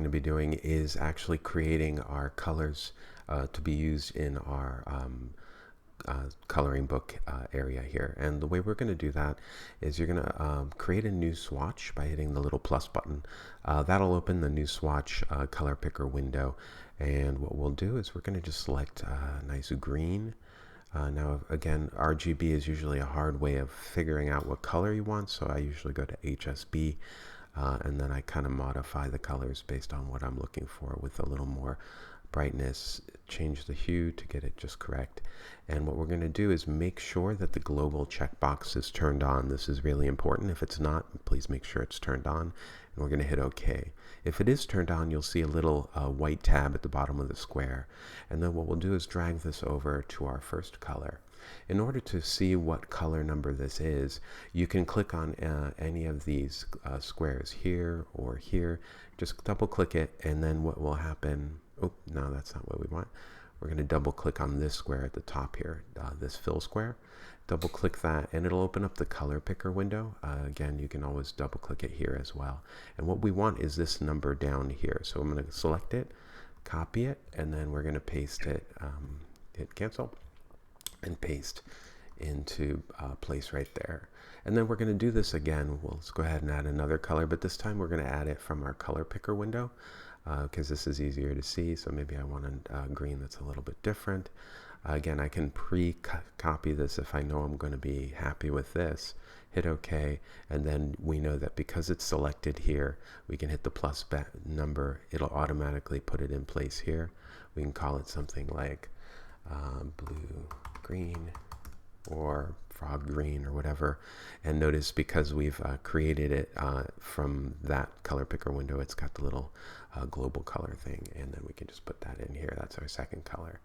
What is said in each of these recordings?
to be doing is actually creating our colors to be used in our coloring book area here. And the way we're going to do that is you're going to create a new swatch by hitting the little plus button. That'll open the new swatch color picker window. And what we'll do is we're going to just select a nice green. Now, again, RGB is usually a hard way of figuring out what color you want, so I usually go to HSB, and then I kind of modify the colors based on what I'm looking for with a little more brightness, change the hue to get it just correct. And what we're going to do is make sure that the global checkbox is turned on. This is really important. If it's not, please make sure it's turned on, and we're going to hit OK. If it is turned on, you'll see a little white tab at the bottom of the square. And then what we'll do is drag this over to our first color. In order to see what color number this is, you can click on any of these squares here or here. Just double click it, and then what will happen, oh, no, that's not what we want. We're going to double click on this square at the top here, this fill square. Double click that and it'll open up the color picker window. Again, you can always double click it here as well. And what we want is this number down here. So I'm going to select it, copy it, and then we're going to paste it, hit cancel, and paste into place right there. And then we're going to do this again. Let's go ahead and add another color, but this time we're going to add it from our color picker window because this is easier to see. So maybe I want a green that's a little bit different. Again, I can pre-copy this if I know I'm going to be happy with this. Hit OK, and then we know that because it's selected here, we can hit the plus number. It'll automatically put it in place here. We can call it something like blue, green, or frog green, or whatever. And notice because we've created it from that color picker window, it's got the little global color thing, and then we can just put that in here. That's our second color.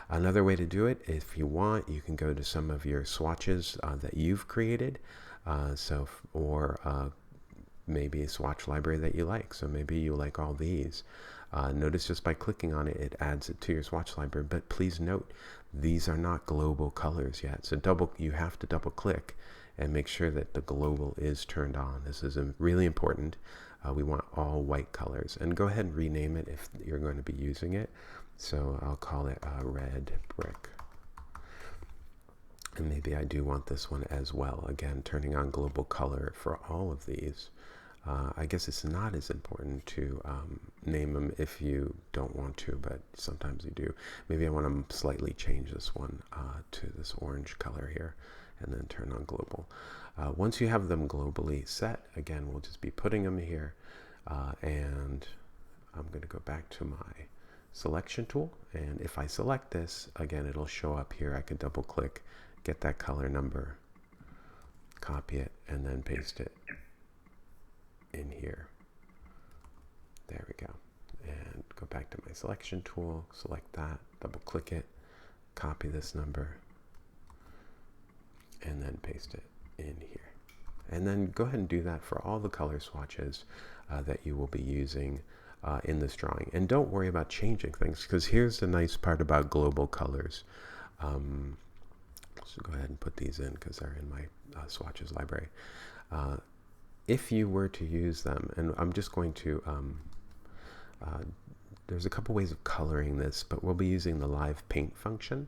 Another way to do it, if you want, you can go to some of your swatches that you've created, or maybe a swatch library that you like. So maybe you like all these. Notice just by clicking on it, it adds it to your swatch library. But please note, these are not global colors yet. So you have to double click and make sure that the global is turned on. This is really important. We want all white colors. And go ahead and rename it if you're going to be using it. So I'll call it red brick. And maybe I do want this one as well. Again, turning on global color for all of these. I guess it's not as important to name them if you don't want to, but sometimes you do. Maybe I want to slightly change this one to this orange color here, and then turn on global. Once you have them globally set, again, we'll just be putting them here, and I'm going to go back to my selection tool, and if I select this, again, it'll show up here. I can double click, get that color number, copy it, and then paste it in here. There we go. And go back to my selection tool, select that, double click it, copy this number, and then paste it in here. And then go ahead and do that for all the color swatches that you will be using in this drawing. And don't worry about changing things, because here's the nice part about global colors. So go ahead and put these in because they're in my swatches library. If you were to use them, and I'm just going to, there's a couple ways of coloring this, but we'll be using the live paint function.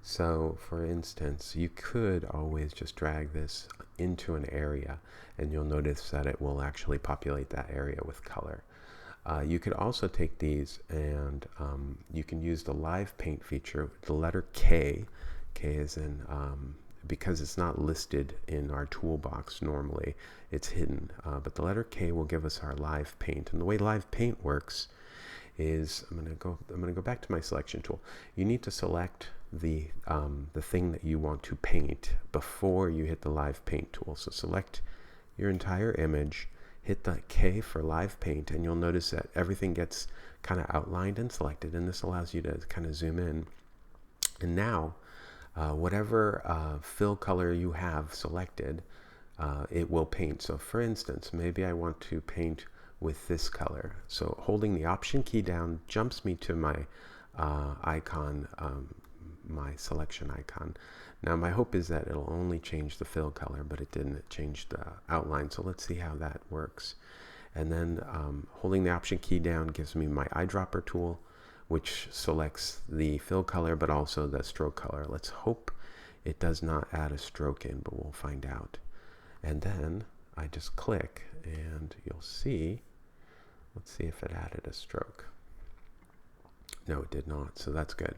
So for instance, you could always just drag this into an area, and you'll notice that it will actually populate that area with color. You could also take these and you can use the live paint feature, the letter K. K is in, because it's not listed in our toolbox normally, it's hidden. But the letter K will give us our live paint. And the way live paint works is, I'm gonna go back to my selection tool. You need to select the thing that you want to paint before you hit the live paint tool. So select your entire image, hit the K for live paint, and you'll notice that everything gets kind of outlined and selected, and this allows you to kind of zoom in. And now, whatever fill color you have selected, it will paint. So for instance, maybe I want to paint with this color. So holding the Option key down jumps me to my icon, my selection icon. Now my hope is that it'll only change the fill color, but it didn't. It changed the outline. So let's see how that works. And then holding the Option key down gives me my eyedropper tool, which selects the fill color, but also the stroke color. Let's hope it does not add a stroke in, but we'll find out. And then I just click, and you'll see, let's see if it added a stroke. No, it did not, so that's good.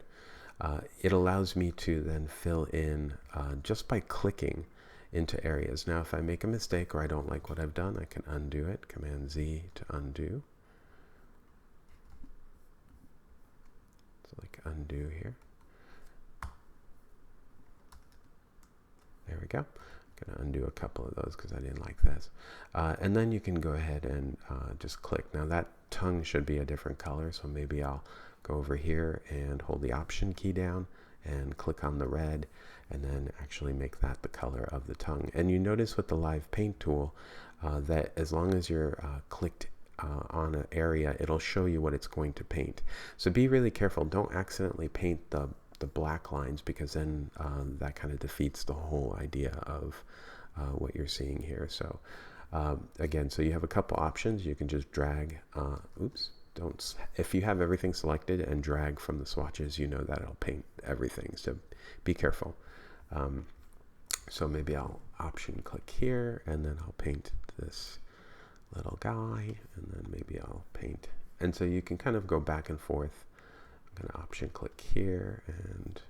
It allows me to then fill in just by clicking into areas. Now, if I make a mistake or I don't like what I've done, I can undo it. Command Z to undo. So like undo here. There we go. I'm going to undo a couple of those because I didn't like this. And then you can go ahead and just click. Now that tongue should be a different color, so maybe I'll go over here and hold the Option key down and click on the red, and then actually make that the color of the tongue. And you notice with the Live Paint tool that as long as you're clicked on an area, it'll show you what it's going to paint. So be really careful. Don't accidentally paint the black lines, because then that kind of defeats the whole idea of what you're seeing here. So again, so you have a couple options. You can just drag, if you have everything selected and drag from the swatches, you know that it'll paint everything, so be careful. So maybe I'll Option click here, and then I'll paint this little guy, and then maybe I'll paint, and so you can kind of go back and forth. I'm going to Option click here and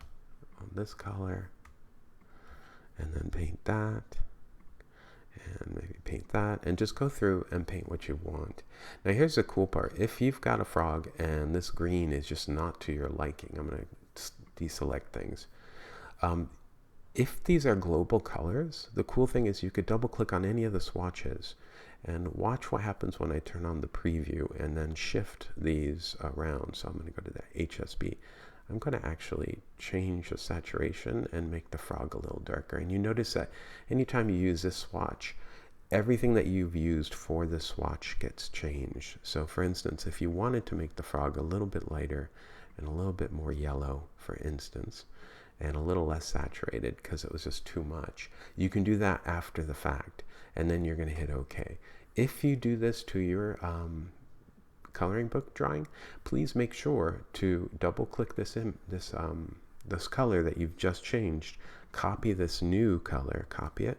on this color, and then paint that, and maybe paint that, and just go through and paint what you want. Now here's the cool part. If you've got a frog and this green is just not to your liking, I'm going to deselect things. If these are global colors, the cool thing is you could double click on any of the swatches and watch what happens when I turn on the preview and then shift these around. So I'm going to go to the HSB. I'm going to actually change the saturation and make the frog a little darker. And you notice that anytime you use this swatch, everything that you've used for this swatch gets changed. So for instance, if you wanted to make the frog a little bit lighter and a little bit more yellow, for instance, and a little less saturated because it was just too much, you can do that after the fact, and then you're going to hit OK. If you do this to your coloring book drawing, please make sure to double click this color that you've just changed, copy this new color, copy it,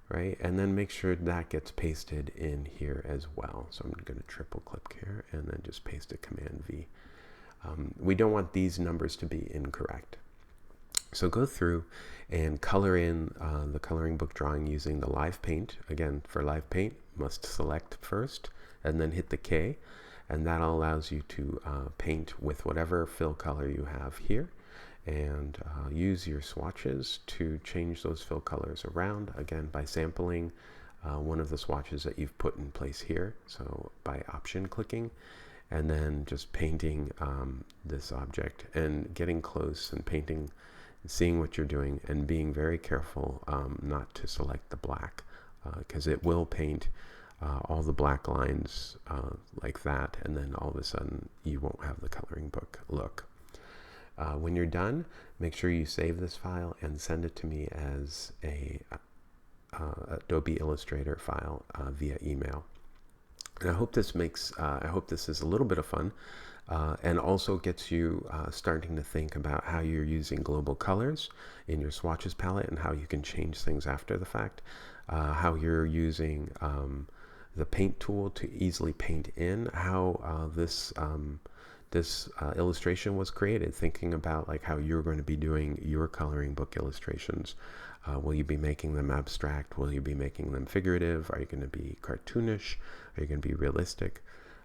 right, and then make sure that gets pasted in here as well. So I'm going to triple click here and then just paste it, Command V. We don't want these numbers to be incorrect. So go through and color in the coloring book drawing using the Live Paint. Again, for Live Paint, must select first and then hit the K, and that allows you to paint with whatever fill color you have here, and use your swatches to change those fill colors around, again by sampling one of the swatches that you've put in place here, so by Option clicking, and then just painting this object and getting close and painting, seeing what you're doing, and being very careful not to select the black, because it will paint all the black lines like that, and then all of a sudden you won't have the coloring book look. When you're done, make sure you save this file and send it to me as a Adobe Illustrator file via email. And I hope this is a little bit of fun, and also gets you starting to think about how you're using global colors in your swatches palette and how you can change things after the fact, how you're using the paint tool to easily paint in, how this illustration was created, thinking about like how you're going to be doing your coloring book illustrations. Will you be making them abstract? Will you be making them figurative? Are you going to be cartoonish? Are you going to be realistic?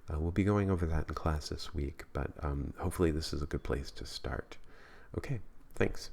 We'll be going over that in class this week, but hopefully this is a good place to start. Okay, thanks.